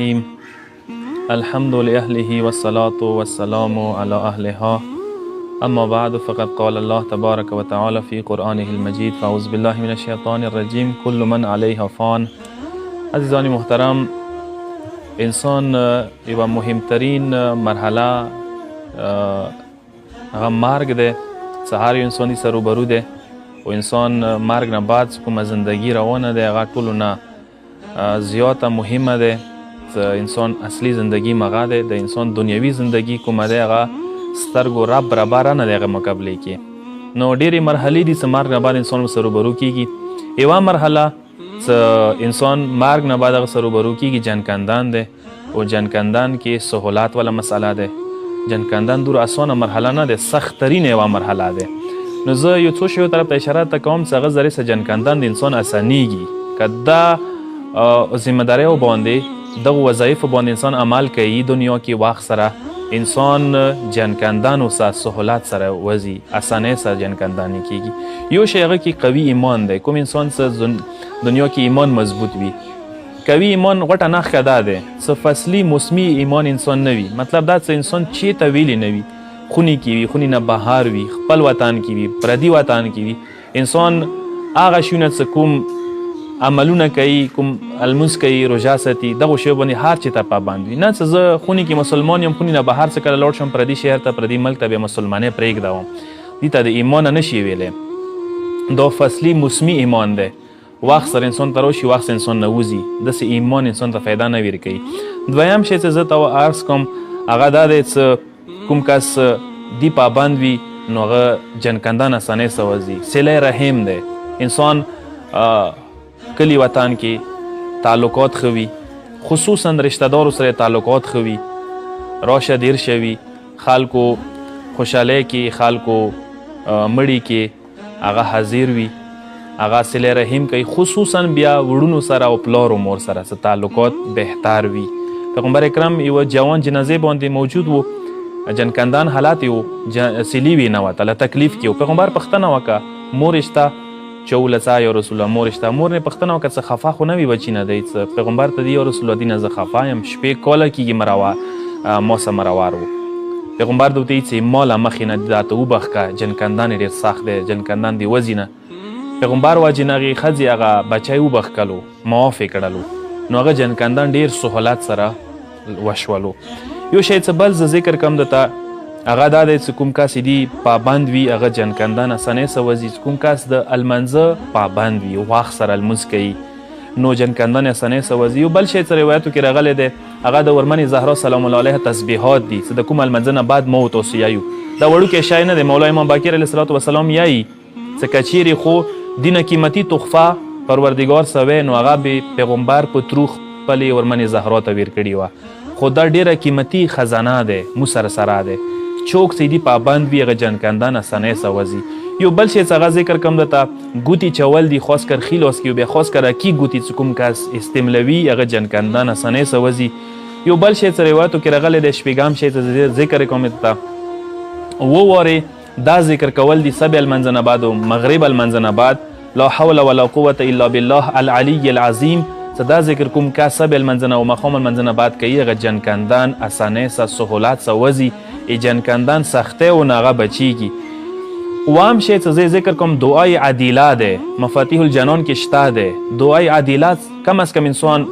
الرحيم الحمد لأهله والصلاة والسلام على أهلها أما بعد فقد قال الله تبارك وتعالى في قرآنه المجيد فأعوذ بالله من الشيطان الرجيم كل من عليها فان. عزیزان محترم، انسان یوه مهمترین مرحله هغه مرگ ده. هر یو انساني سر روبرو ده و انسان مرگ نه بعد کومه زندگی روانه ده هغه ټولو نه زیاته مهمه ده. انسان اصلي زندگی مغه ده. د انسان دنیوي زندگی کومه ده هغه سترګو رب برابره نه ده هغه مقابلې کې. نو ډېرې مرحلې دي چې مرګ نه بعد انسان سره روبرو کیږي. یوه مرحله انسان مرگ نه بعد هغه سره روبرو کیږي جنکندان ده و جنکندان کې سهولات والا مسئله ده. جنکندان دور اسانه مرحله نه ده، سخت ترین یوه مرحله ده. نو زه یو څو شیو طرف ته اشاره ته کوم چې هغه ذرې سه جنکندان د انسان اسانیږي که دا ذمهداریو باندې دغه وظایفو باندې انسان عمل کوي دنیا کې وخت سره انسان جنکندانو سره سهولت سره وځي، اسانۍ سره جنکنداني کیږي. یو شی هغه کې قوي ایمان دی. کوم انسان سره دنیا کې ایمان مضبوط وي، قوي ایمان غټه نښه دا ده چې فصلي موسمي ایمان انسان نه وي. مطلب دا چې انسان چېرته ویلی نه وي، خونې کې وي، خونې نه بهر وي، خپل وطن کې وي، پردي وطن کې وي. انسان هغه شیونه چې کوم عملونه کوي، کوم لمونځ کوي، روژه ساتي، دغو شیو باندې هر چېرته پابند وي. نه چې زه خونې کې مسلمان یم، خونې نه بهر څه کله لاړ شم پردي شهر ته، پردي ملک ته، بیا مسلمانۍ پرېږدوم، دې ته د ایمانه نشي ویلی. دا فصلي موسمي ایمان دی. وخت سره انسان ته راشي، وخت سره انسان نه وځي. داسې ایمان انسان ته فایده نه ورکوي. دویم شی چې زه ته عرض کوم هغه دا دی چې کوم کس دی پابند وي نو هغه جنکندان اسانۍ سره وځي. صله رحم دی. انسان کلی وطن کې تعلقات ښه وي، خصوصا رشته دارو سره تعلقات ښه وي، راشه دیر شوي، خلکو خوشحالۍ کې، خلکو مړي کې هغه حاضر وي، هغه صله رحم کوي. خصوصا بیا وړونو سره او پلار و مور سره تعلقات بهتر وي. پیغمبر اکرم یوه جوان جنازې باندې موجود و، جنکندان حالات و، سیلی وی نه وته، له تکلیف کې و. پیغمبر پوښتنه وکړه مور شته؟ چولڅه یا رسول الله مور شته؟ مور نه پوښتنه وکړه څه خفه خو نه وي بچي نه دی؟ پیغمبر ته دی یا رسول الله دینه زه خفه یم، شپې کاله کېږي ما سره مروار و. پیغمبر ته وتهیي چې ماله مخکې نه دا ته وبخښه، جنکندان ډېر سخت دی، جنکندان دې وځي نه. پیغمبر واجې نه هغې ښځې هغه بچی وبخښلو، معاف یې کړلو، نو هغه جنکندان ډېر سهولت سره وشولو. یو شی چې بل زه ذکر کوم درته هغه دا دی چې کوم کس دي پابند وي هغه جنکندان اسانۍ سره وځي. کوم کس د لمانځه پابند وي، وخت سره لمونځ کوي، نو جنکندان اسانۍ سره وځي. یو بل شی چې روایتو کې راغلی دی هغه د ورمنې زهرا سلام الله علیها تسبیحات دي چې د کوم لمانځه نه بعد ما ورته وسیایو. دا وړوکی شی نه دی. مولا امام باقر علیه الصلاة وسلام یایي چې که چیرې خو دینه قیمتي تحفه پروردګار سوی نو هغه به پیغمبر په ترو خپلې ورمنې زهرا ته ویر کړې وه. خو دا ډېره قیمتي خزانه دی، مو سره دی. چوک چې دي پابند وي هغه جنکندان اسانۍ سره وځي. یو بل شی چې هغه ذکر کوم درته ګوتې چول دي، خاص کر ښي لاس کې، بیا خاص کر اکي ګوتې چې کوم کس استملوي هغه جنکندان اسانۍ سره وځي. یو بل شی چې روایتو کې راغلی دی شپږم شی چې ذکر کوم درته ووارې دا ذکر کول دي سبع المنځ نه بعد و مغرب المنځ نه بعد، لا حول ولا قوة الا بالله العلی العظیم. چې دا ذکر کوم کس سبع المنځ نه و مقام المنځ نه بعد کوي هغه جنکندان اسانۍ سره سهولت سره وځي، جنکندان سختۍ و نه هغه بچیږي. اووم شی چې زه ذکر کوم دعای عدیله دی. مفاتیح الجنان کې شته دی. دعای عدیله کم از کم انسان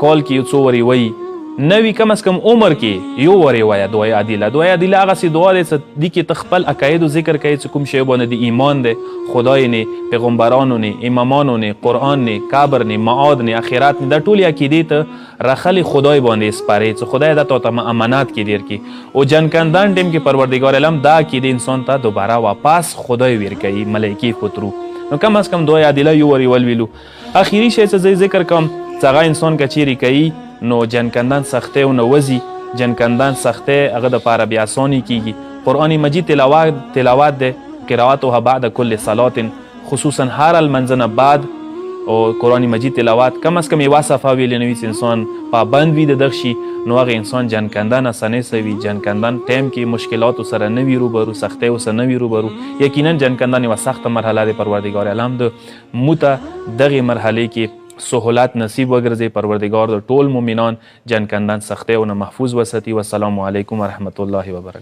کال کې یو څو ورې وایي، نه وي کم از کم عمر کې یو ورې وایه دعای عدیله. دعای عدیله هغسې دعا دی چې دې کې ته خپل عقایدو ذکر کوي چې کوم شی باندې د ایمان دی، خدای نه، پیغمبرانو نه، امامانو نه، قرآن نه، قبر نه، معاد نه، اخرت نه، دا ټولې عقیدې ته رخلې خدای باندې سپارې چې خدای دا تا ته امانات کې دیر کړي. او جنکندان ټیم کې پروردګار علم دا عقیدې انسان ته دوباره واپس خدای ویر کوي ملایکې په ترو. نو کم از کم دعای عدیله یو ورې ولولو. اخري شی چې زه ذکر کوم چې هغه انسان که چیرې کوي نو جنکندان سختۍ و نه وځي. جنکندان سختۍ هغه دپاره بیا اسانې کیږي. قرآن مجید تلاوت دی، قرائتها بعد کل صلات، خصوصا هر لمانځه نه بعد او قرآن مجید تلاوت کم از کم یوه صفحه ویلی نه وي چې انسان پابند وي د دغه شي نو هغه انسان جنکندان اسانۍ سره وي. جنکندان ټایم کې مشکلاتو سره نه وي روبرو، سختیو سره نه وي روبرو. یقینا جنکندان یوه سخته مرحله دی. پروردګار عالم د موته دغې مرحلې کې سهولت نصیب وګرځي. پروردګار د ټول مؤمنان جنګ کندن سختیو نه محفوظ وساتي. والسلام علیکم ورحمت الله وبرکاته.